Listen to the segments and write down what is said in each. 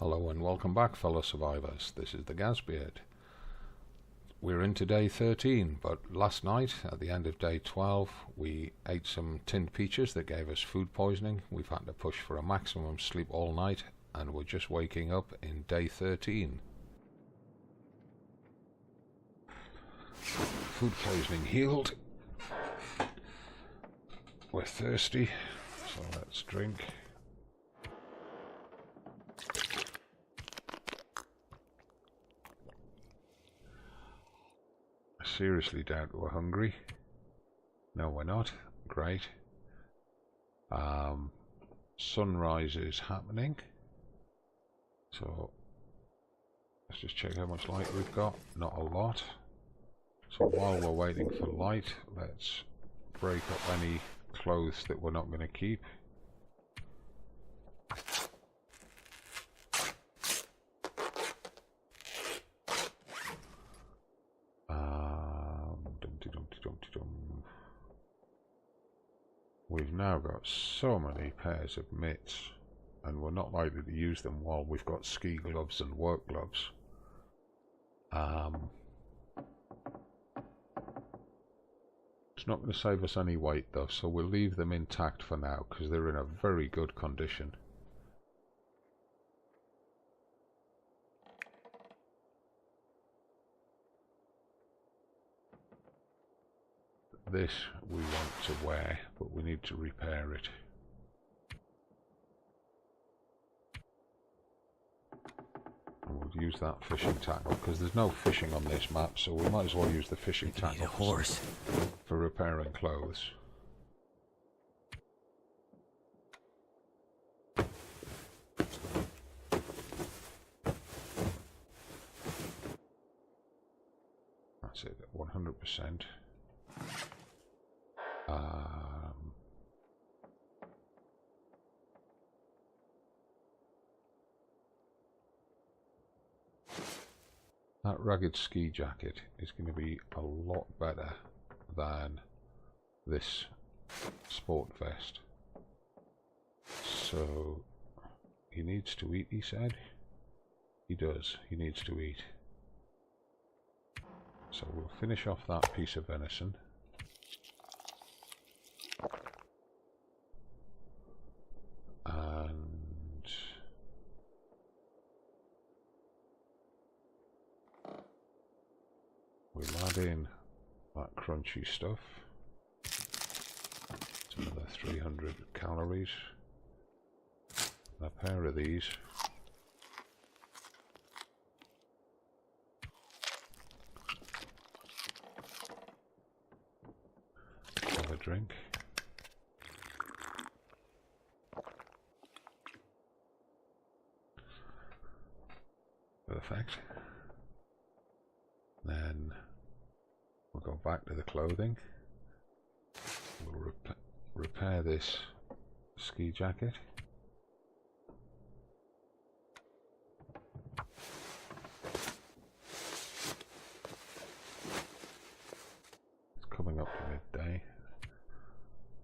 Hello and welcome back, fellow survivors. This is the Gazbeard. We're into day 13, but last night at the end of day 12 we ate some tinned peaches that gave us food poisoning. We've had to push for a maximum sleep all night and we're just waking up in day 13. Food poisoning healed. We're thirsty, so let's drink. I seriously doubt we're hungry. No, we're not. Great. Sunrise is happening. So let's just check how much light we've got. Not a lot. So while we're waiting for light, let's break up any clothes that we're not going to keep. We've now got so many pairs of mitts, and we're not likely to use them while we've got ski gloves and work gloves. It's not going to save us any weight though, so we'll leave them intact for now because they're in a very good condition. This we want to wear, but we need to repair it. And we'll use that fishing tackle because there's no fishing on this map, so we might as well use the fishing tackle for repairing clothes. That's it, 100%. That rugged ski jacket is going to be a lot better than this sport vest. So he needs to eat, he said. He does, he needs to eat. So we'll finish off that piece of venison. And we'll add in that crunchy stuff. It's another 300 calories. And a pair of these. Have a drink. Perfect. Then we'll go back to the clothing. We'll repair this ski jacket. It's coming up to midday.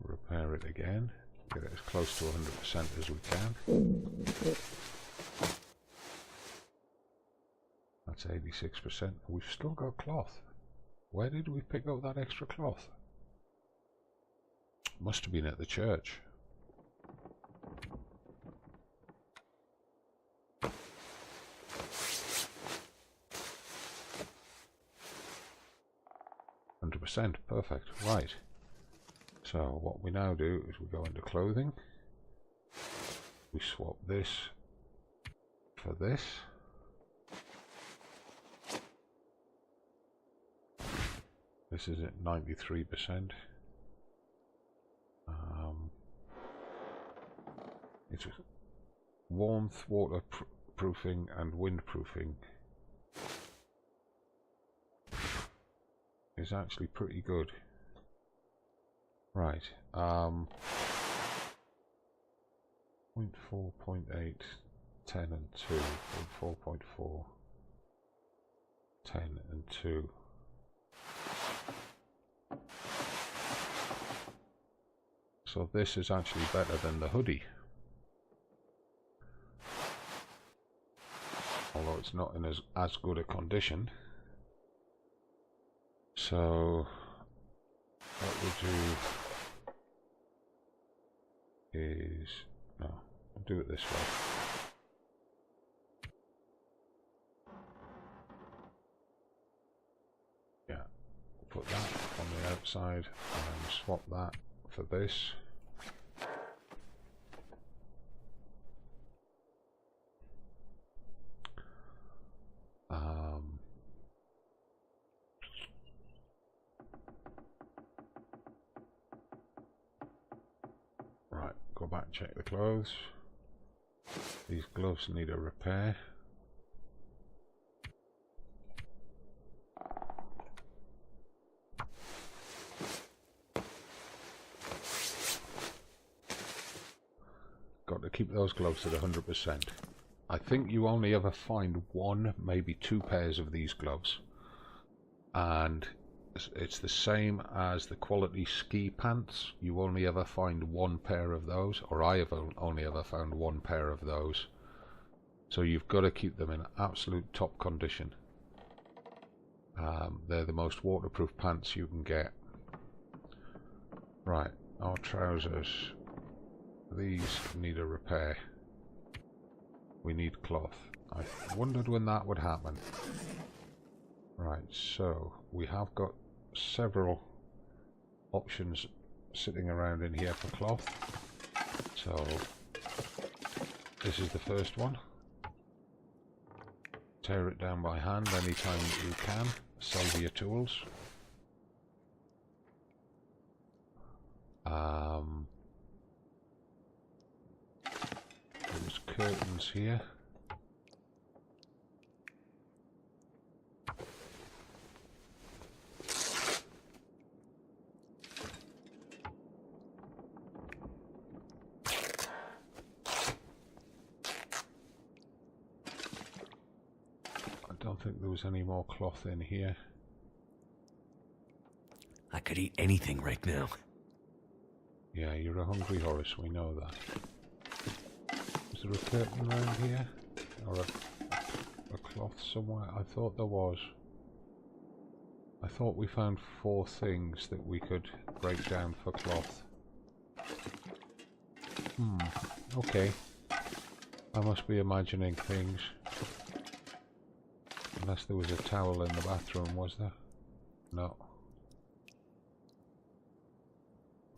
Repair it again. Get it as close to 100% as we can. That's 86%. We've still got cloth. Where did we pick up that extra cloth? Must have been at the church. %, perfect. Right. So what we now do is we go into clothing. We swap this for this. This is at 93%. It's warmth, waterproofing, and windproofing is actually pretty good. Right. 0.4, 0.8, 10 and 2. 4.4, 10 and 2. So this is actually better than the hoodie. it's not in as good a condition. So what we'll do is, no, I'll do it this way. Yeah, put that on the outside and then swap that for this. Right, go back and check the clothes. These gloves need a repair. Got to keep those gloves at 100%. I think you only ever find one, maybe two pairs of these gloves, and it's the same as the quality ski pants. You only ever find one pair of those, or I have only ever found one pair of those. So you've got to keep them in absolute top condition. They're the most waterproof pants you can get. Right, our trousers. These need a repair. We need cloth. I wondered when that would happen. Right, so we have got several options sitting around in here for cloth. So this is the first one. Tear it down by hand anytime you can. Save your tools. There's curtains here. I don't think there was any more cloth in here. I could eat anything right now. Yeah, you're a hungry Horace, we know that. Is there a curtain around here? Or a cloth somewhere? I thought there was. I thought we found 4 things that we could break down for cloth. Okay. I must be imagining things. Unless there was a towel in the bathroom, was there? No.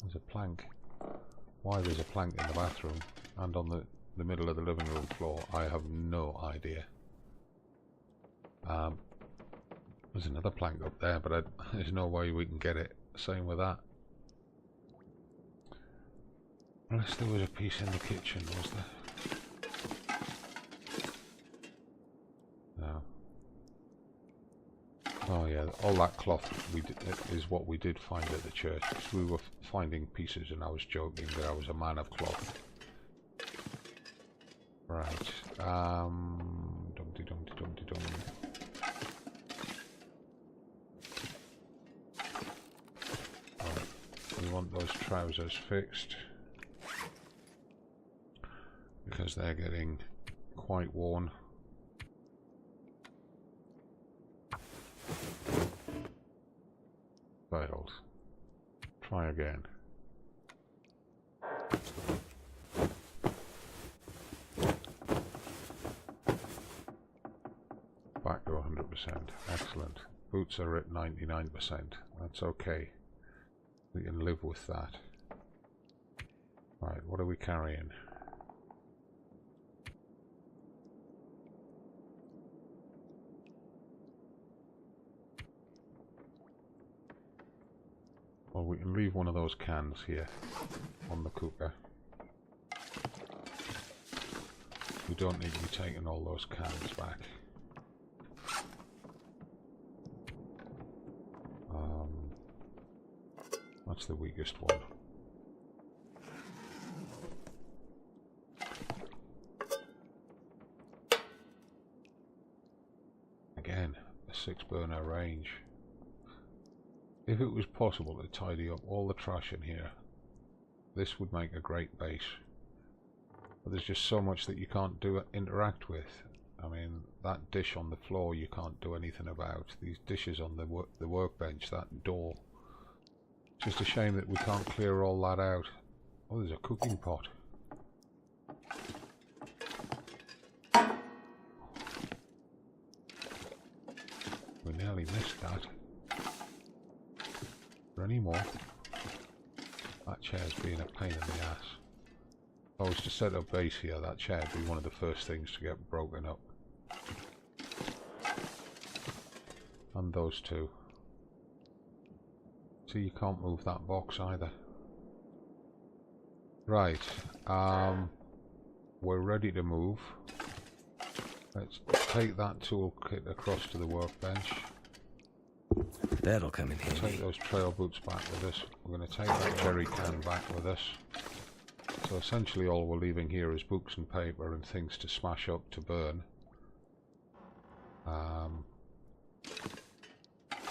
There's a plank. Why there's a plank in the bathroom and on the middle of the living room floor, I have no idea. There's another plank up there, but there's no way we can get it. Same with that. Unless there was a piece in the kitchen, was there? No. Oh yeah, all that cloth is what we did find at the church. We were finding pieces and I was joking that I was a man of cloth. Right. Dumpty dumpty dumpty dum. Right. We want those trousers fixed because they're getting quite worn. Failed. Try again. Back to 100%. Excellent. Boots are at 99%. That's okay. We can live with that. Right, what are we carrying? Well, we can leave one of those cans here on the cooker. We don't need to be taking all those cans back. That's the weakest one. Again, a 6-burner range. If it was possible to tidy up all the trash in here, this would make a great base. But there's just so much that you can't interact with. I mean, that dish on the floor you can't do anything about. These dishes on the workbench, that door. It's just a shame that we can't clear all that out. Oh, there's a cooking pot. We nearly missed that. Is there any more? That chair's being a pain in the ass. If I was to set up base here, that chair would be one of the first things to get broken up. And those two. See, you can't move that box either. Right, we're ready to move. Let's take that toolkit across to the workbench. That'll come in handy. Take those trail boots back with us. We're going to take that jerry can back with us. So essentially all we're leaving here is books and paper and things to smash up to burn.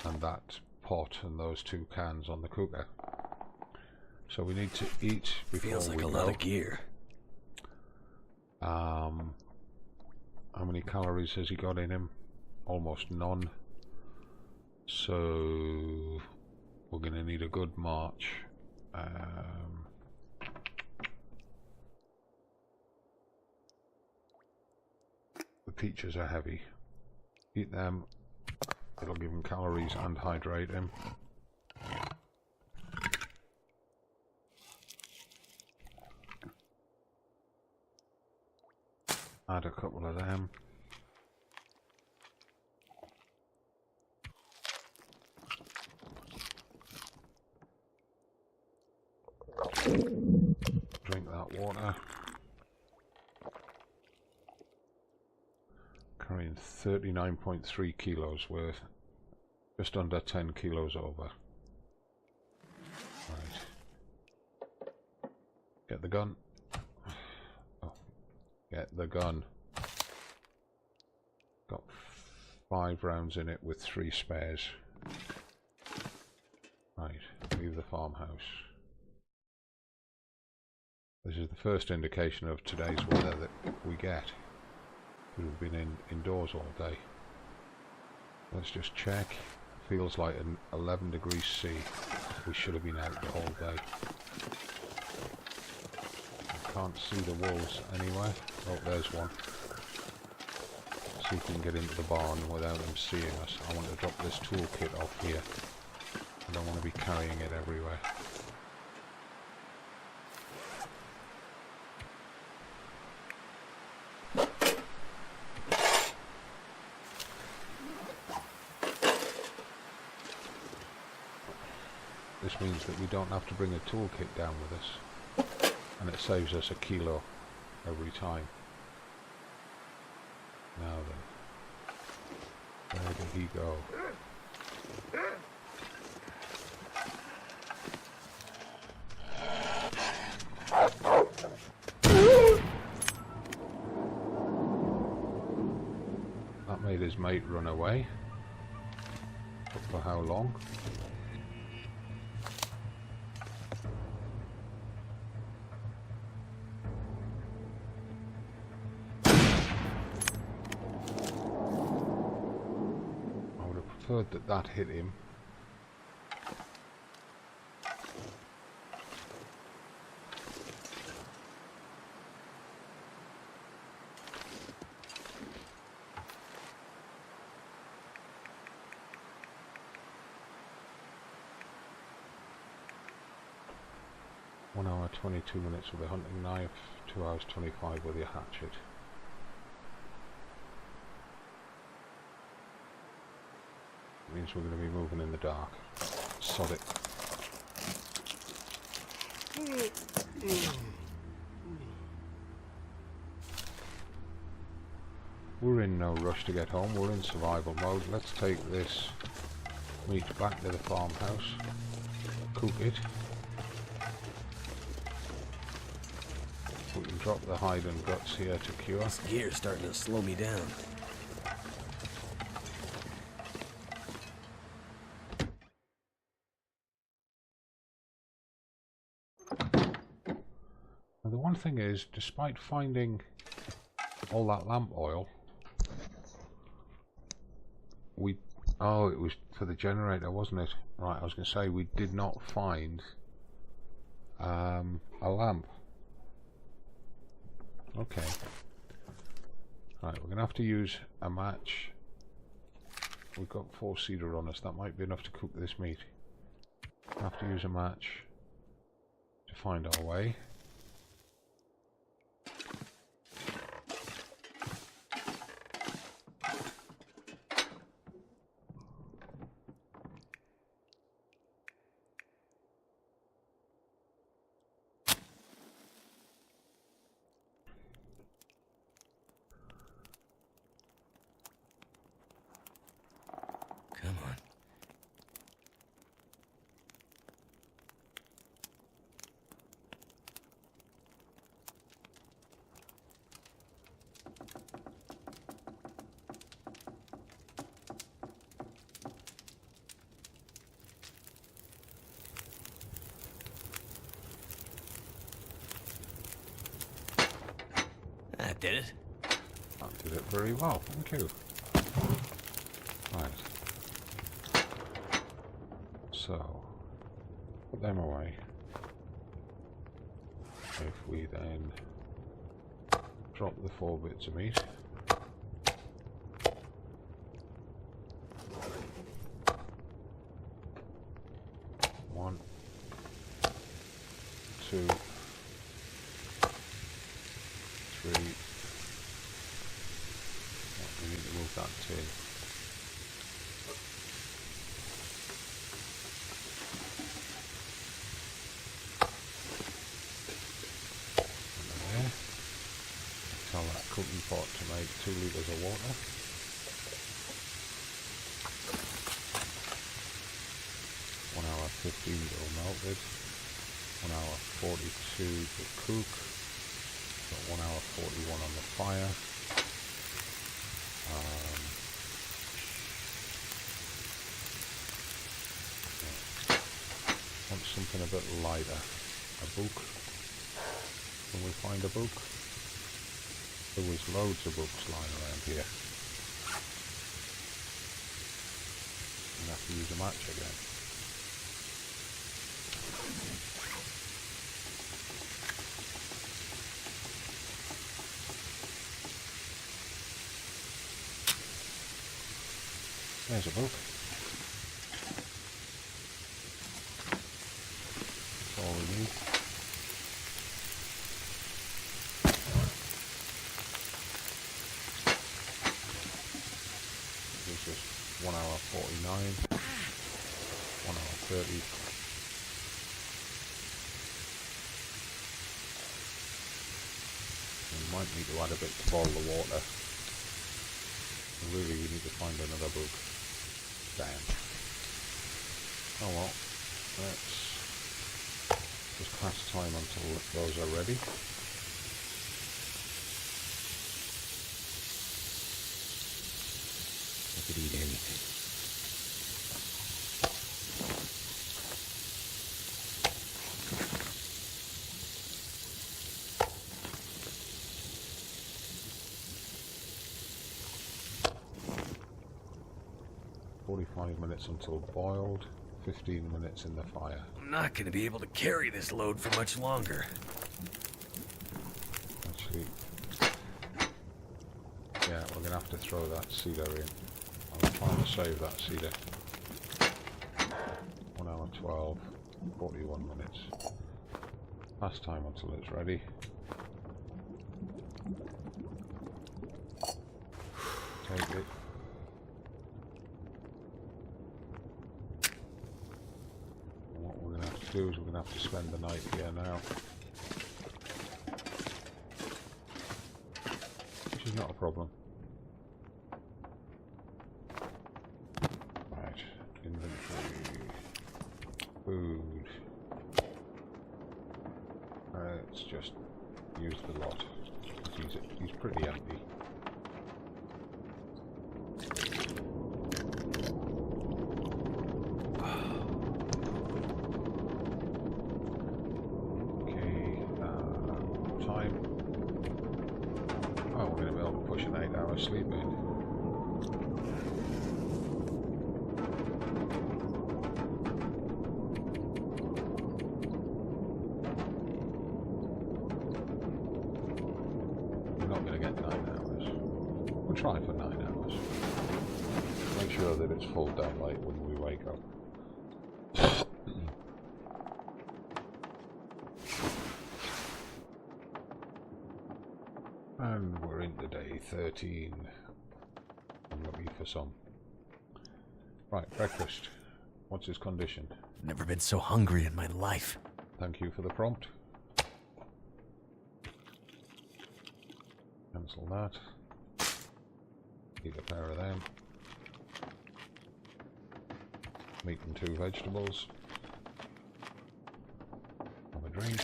And that pot and those two cans on the cooker. So we need to eat before Feels like we a go. lot of gear. How many calories has he got in him? Almost none. So we're going to need a good march. The peaches are heavy. Eat them. It'll give him calories and hydrate him. Add a couple of them. Drink that water. Carrying 39.3 kilos worth. Just under 10 kilos over. Right. Get the gun. Oh. Get the gun. Got 5 rounds in it with 3 spares. Right. Leave the farmhouse. This is the first indication of today's weather that we get. We've been indoors all day. Let's just check. Feels like an 11 degrees C. We should have been out the whole day. I can't see the wolves anywhere. Oh, there's one. See if we can get into the barn without them seeing us. I want to drop this toolkit off here. I don't want to be carrying it everywhere. This means that we don't have to bring a toolkit down with us, and it saves us a kilo every time. Now then, where did he go? That made his mate run away. But for how long? That hit him. One hour 22 minutes with a hunting knife, 2 hours 25 with your hatchet. Means we're going to be moving in the dark. Sod it. We're in no rush to get home, we're in survival mode. Let's take this meat back to the farmhouse, cook it. We can drop the hide and guts here to cure. This gear's starting to slow me down. Thing is, despite finding all that lamp oil, Oh, it was for the generator, wasn't it? Right, I was going to say we did not find a lamp. Okay. Right, we're going to have to use a match. We've got 4 cedar on us. That might be enough to cook this meat. We'll have to use a match to find our way. Come on. That did it. That did it very well, thank you. Right. So, put them away. If we then drop the 4 bits of meat. One, 2, 3. We need to move that tin. Tell that cooking pot to make 2 litres of water. One hour 15 till melted. 1 hour 42 to cook. Got 1 hour 41 on the fire. Want something a bit lighter. A book. Can we find a book? There was loads of books lying around here. I'm going to have to use a match again. There's a book. That's all we need. There's just 1 hour 49, 1 hour 30. We might need to add a bit to boil the water. Really, we need to find another book. Damn. Oh well, let's just pass time until those are ready. I could eat anything. Minutes until boiled, 15 minutes in the fire. I'm not going to be able to carry this load for much longer. Actually, yeah, we're going to have to throw that cedar in. I'm trying to save that cedar. 1 hour 12, 41 minutes. Last time until it's ready. Take it. Do is we're going to have to spend the night here now, which is not a problem. Right, inventory, food. Let's just use the lot. He's pretty empty. Sleep in. try for 9 hours. Make sure that it's full daylight when we wake up. And we're into day 13. I'm looking for some. Right, breakfast. What's his condition? Never been so hungry in my life. Thank you for the prompt. Cancel that. Eat a pair of them. Meat and 2 vegetables. Have a drink.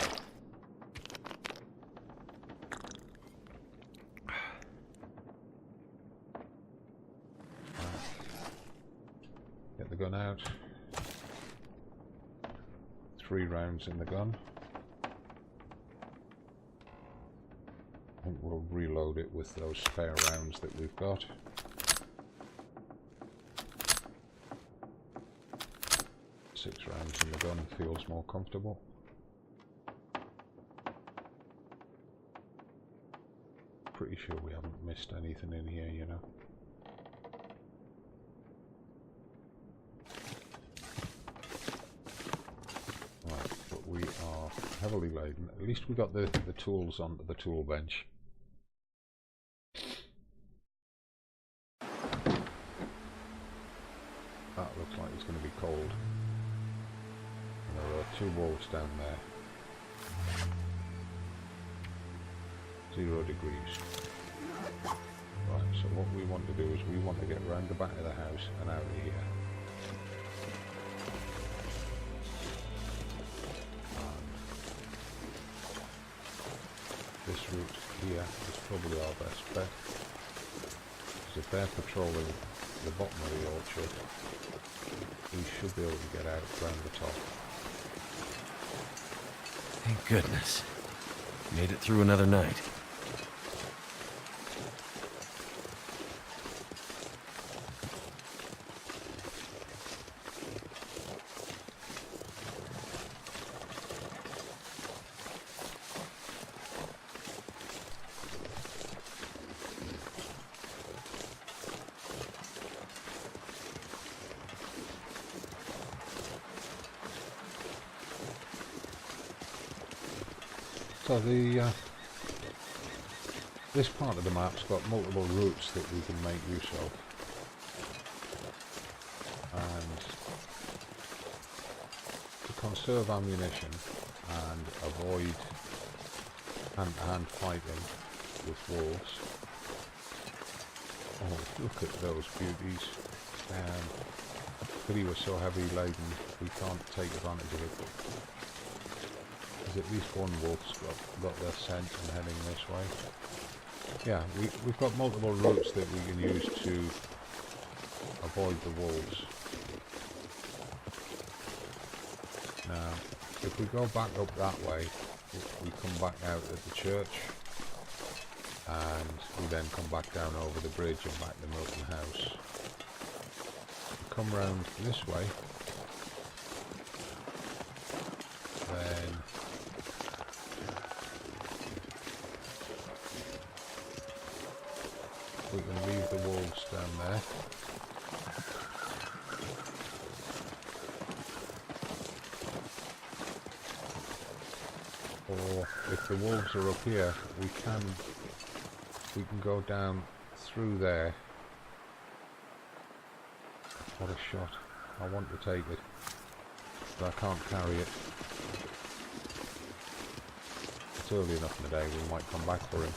Get the gun out. 3 rounds in the gun. I think we'll reload it with those spare rounds that we've got. 6 rounds in the gun feels more comfortable. Pretty sure we haven't missed anything in here, you know. Right, but we are heavily laden. At least we got the tools onto the tool bench. That looks like it's going to be cold. And there are 2 wolves down there. 0 degrees. Right, so what we want to do is we want to get round the back of the house and out of here. And this route here is probably our best bet. Because if they're patrolling the bottom of the orchard, we should be able to get out round the top. Thank goodness. Made it through another night. So this part of the map's got multiple routes that we can make use of, and to conserve ammunition and avoid hand-to-hand fighting with wolves. Oh, look at those beauties! But he was so heavy laden, we can't take advantage of it. At least one wolf's got their scent and heading this way. Yeah, we've got multiple routes that we can use to avoid the wolves. Now, if we go back up that way, we come back out at the church, and we then come back down over the bridge and back to Milton House. We come round this way, then we can leave the wolves down there. Or if the wolves are up here, we can go down through there. What a shot. I want to take it, but I can't carry it. It's early enough in the day, we might come back for him.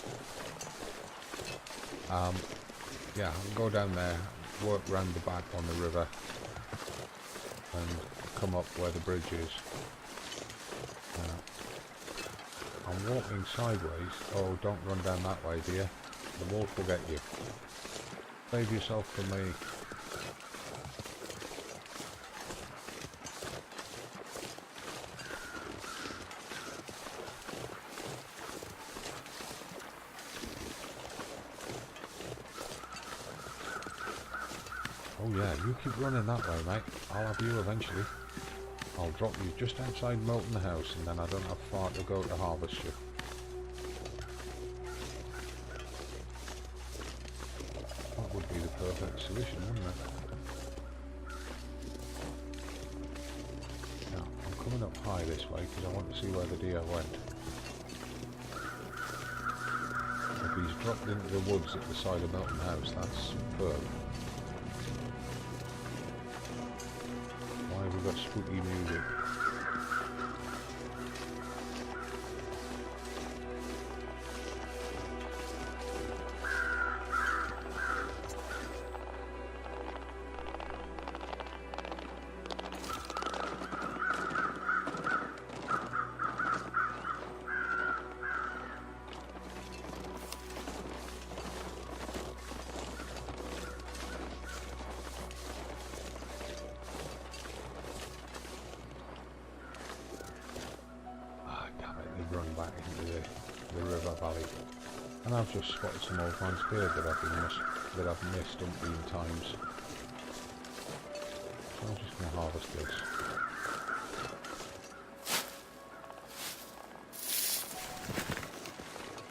Yeah, go down there, work round the back on the river, and come up where the bridge is. I'm walking sideways. Oh, don't run down that way, dear. The wolf will get you. Save yourself for me. Oh yeah, you keep running that way, mate. I'll have you eventually. I'll drop you just outside Milton House, and then I don't have far to go to harvest you. perfect solution, wouldn't it? Now, I'm coming up high this way because I want to see where the deer went. If he's dropped into the woods at the side of Milton House, that's superb. Why have we got spooky music? Run back into the river valley, and I've just spotted some old man's beard that I've missed umpteen times. So I'm just going to harvest this.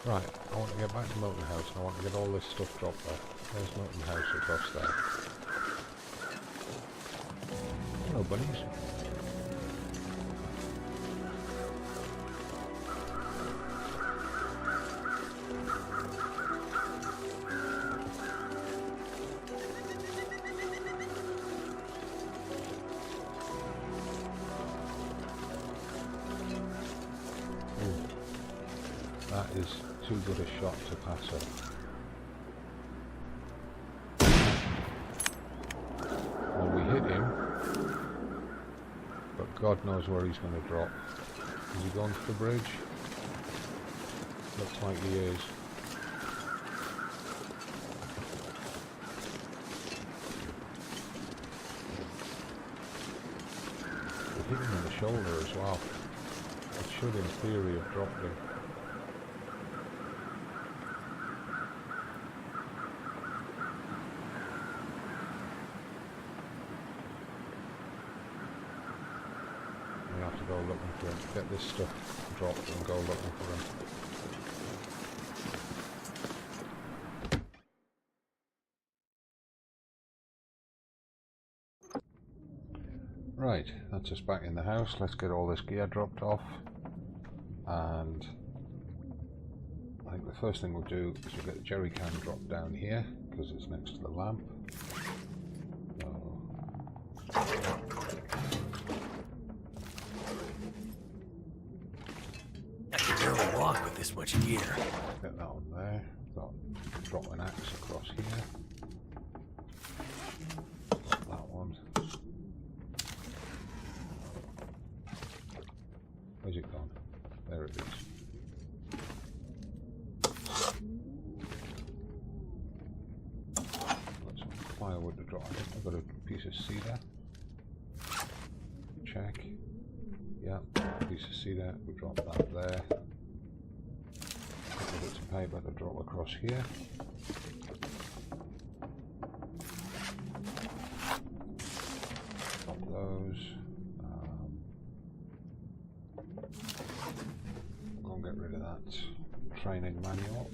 Right, I want to get back to Milton House, and I want to get all this stuff dropped there. There's Milton House across there. Hello, bunnies. That is too good a shot to pass up. Well, we hit him, but God knows where he's going to drop. Has he gone to the bridge? Looks like he is. We hit him in the shoulder as well. It should in theory have dropped him. We have to go looking for him. Get this stuff dropped and go looking for him. Right, that's us back in the house. Let's get all this gear dropped off. And I think the first thing we'll do is we'll get the jerry can dropped down here because it's next to the lamp. I can barely walk with this much gear. Get that on there. Drop an axe across here. Drop that one. Where's it gone? There it is. Got some firewood to drop. I think I've got a piece of cedar. Check. Yeah, piece of cedar. We drop that there. A couple bits of paper to drop across here. Drop those. Go and get rid of that training manual.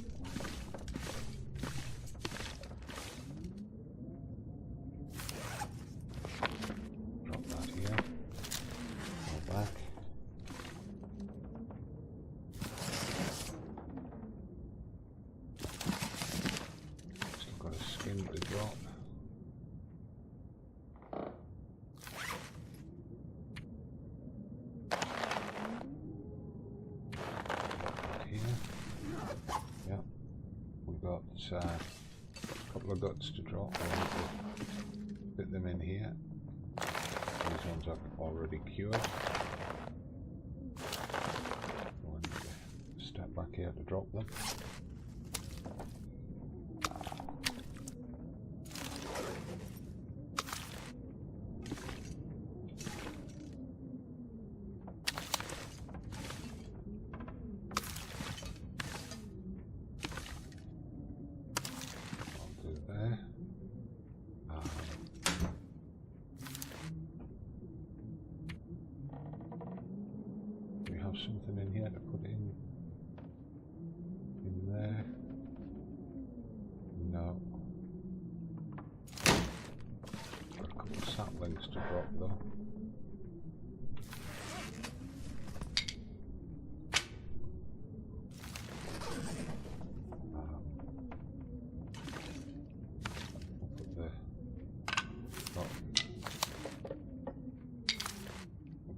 Drop that here. Go back. Still got a skin to drop. A couple of guts to drop. I want to fit them in here. These ones I've already cured. I want to step back here to drop them. Something in here to put in there. No. drop though.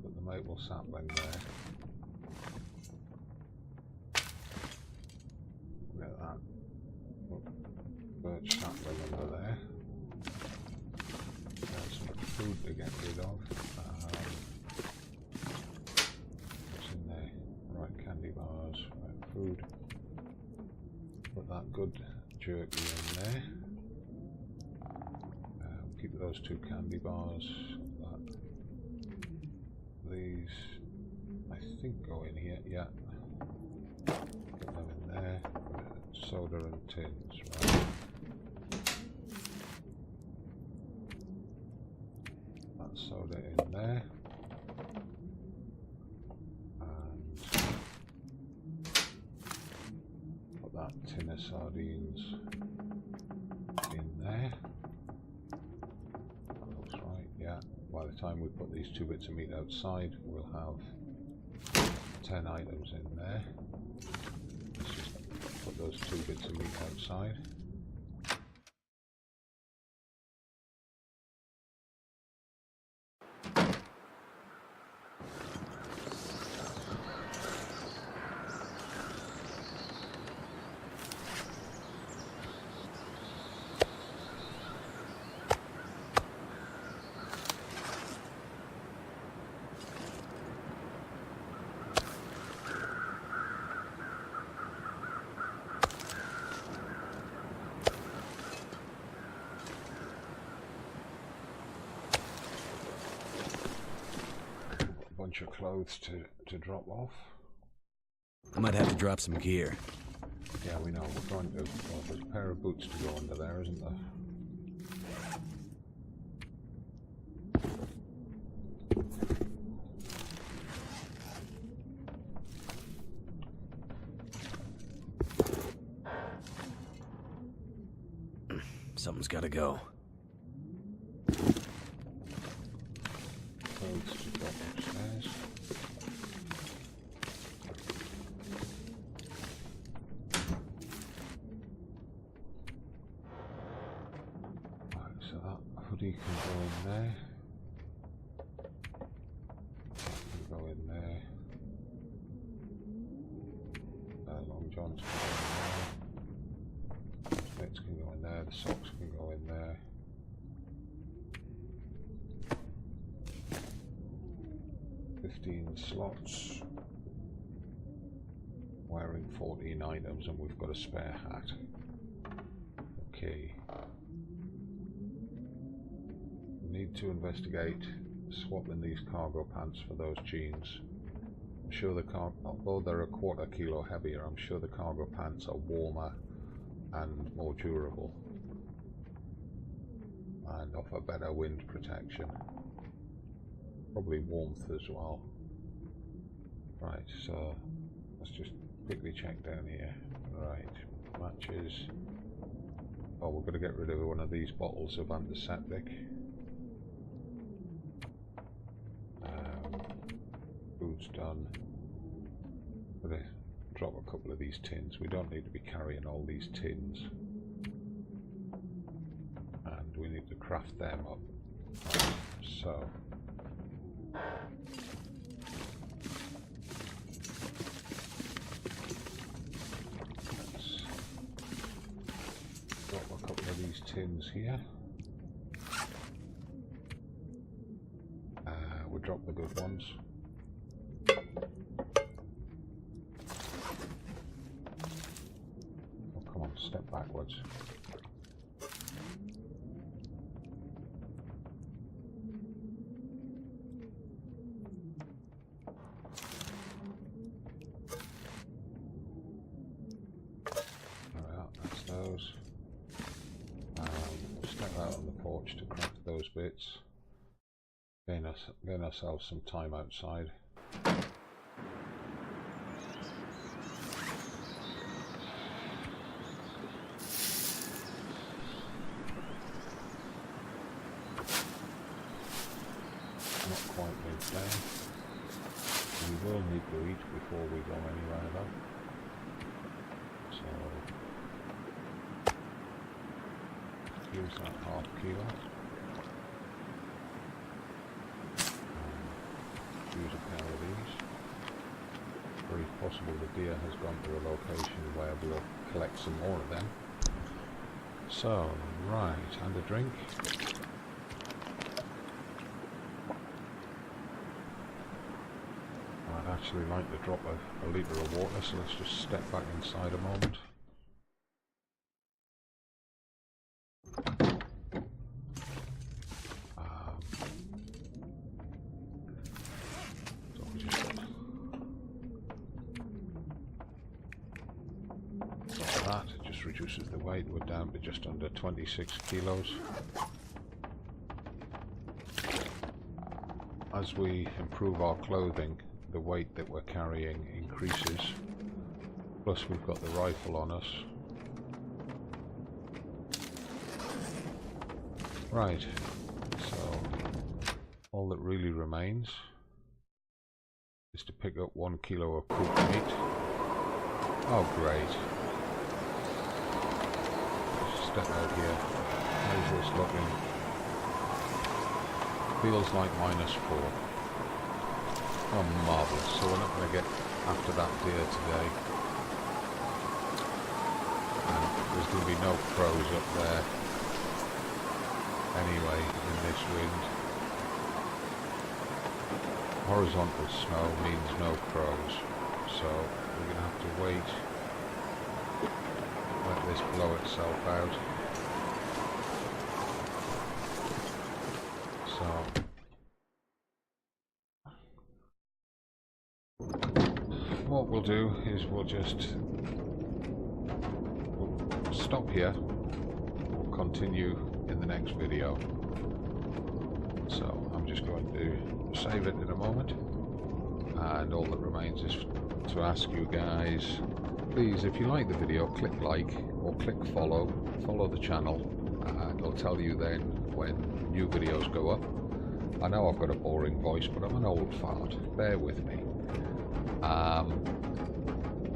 Put the maple sapling there. Look at that. Birch sapling under there. There's some food to get rid of. What's in there? Right, candy bars, right, food. Put that good jerky in there. Keep those 2 candy bars. These, I think, go in here. Yeah. Put them in there. Soda and tins, right. That soda in there. And put that tin of sardines in there. That looks right, yeah. By the time we put these 2 bits of meat outside, we'll have 10 items in there. Let's just put those 2 bits of meat outside. Bunch of clothes to drop off. I might have to drop some gear. Yeah, we know. We're going to. Well, there's a pair of boots to go under there, isn't there? Something's got to go. Clothes to drop upstairs. Right, so that hoodie can go in there. That can go in there. Long johns can go in there. Mitts can go in there. The socks can go in there. Slots, wearing 14 items, and we've got a spare hat. Okay, we need to investigate swapping these cargo pants for those jeans. I'm sure although they're a quarter kilo heavier, I'm sure the cargo pants are warmer and more durable and offer better wind protection, probably warmth as well. Right, so let's just quickly check down here. Right, matches. Oh, we're going to get rid of one of these bottles of antiseptic. Food's done. Going to drop a couple of these tins. We don't need to be carrying all these tins. And we need to craft them up. Right, so these tins here. We'll drop the good ones. Oh, come on, step backwards. Alright, that's those. Step out on the porch to craft those bits. Gain ourselves some time outside. day. We will need to eat before we go anywhere though. So use that half kilo. Use a pair of these. Very possible the deer has gone to a location where we'll collect some more of them. So, right, and a drink. I'd actually like to drop a litre of water, so let's just step back inside a moment. Reduces the weight. We're down to just under 26 kilos. As we improve our clothing, the weight that we're carrying increases. Plus we've got the rifle on us. Right, so all that really remains is to pick up 1 kilo of cooked meat. Oh great. Step out here. How's this looking? Feels like -4. Oh, marvellous. So we're not going to get after that deer today. And there's going to be no crows up there anyway in this wind. Horizontal snow means no crows. So we're going to have to wait. Let this blow itself out. So what we'll do is we'll stop here. We'll continue in the next video. So I'm just going to save it in a moment, and all that remains is to ask you guys, please, if you like the video, click like or click follow the channel, and it'll tell you then when new videos go up. I know I've got a boring voice, but I'm an old fart, bear with me.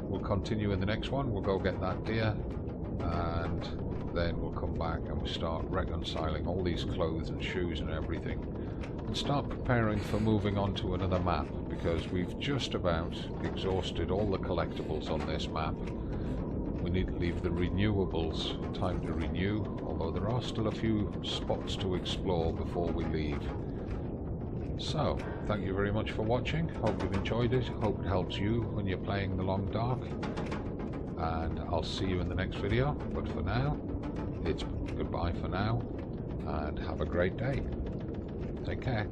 We'll continue in the next one. We'll go get that deer, and then we'll come back and we'll start reconciling all these clothes and shoes and everything, and start preparing for moving on to another map, because we've just about exhausted all the collectibles on this map. We need to leave the renewables time to renew, although there are still a few spots to explore before we leave. So, thank you very much for watching. Hope you've enjoyed it. Hope it helps you when you're playing the Long Dark. And I'll see you in the next video. But for now, it's goodbye for now, and have a great day. Take care.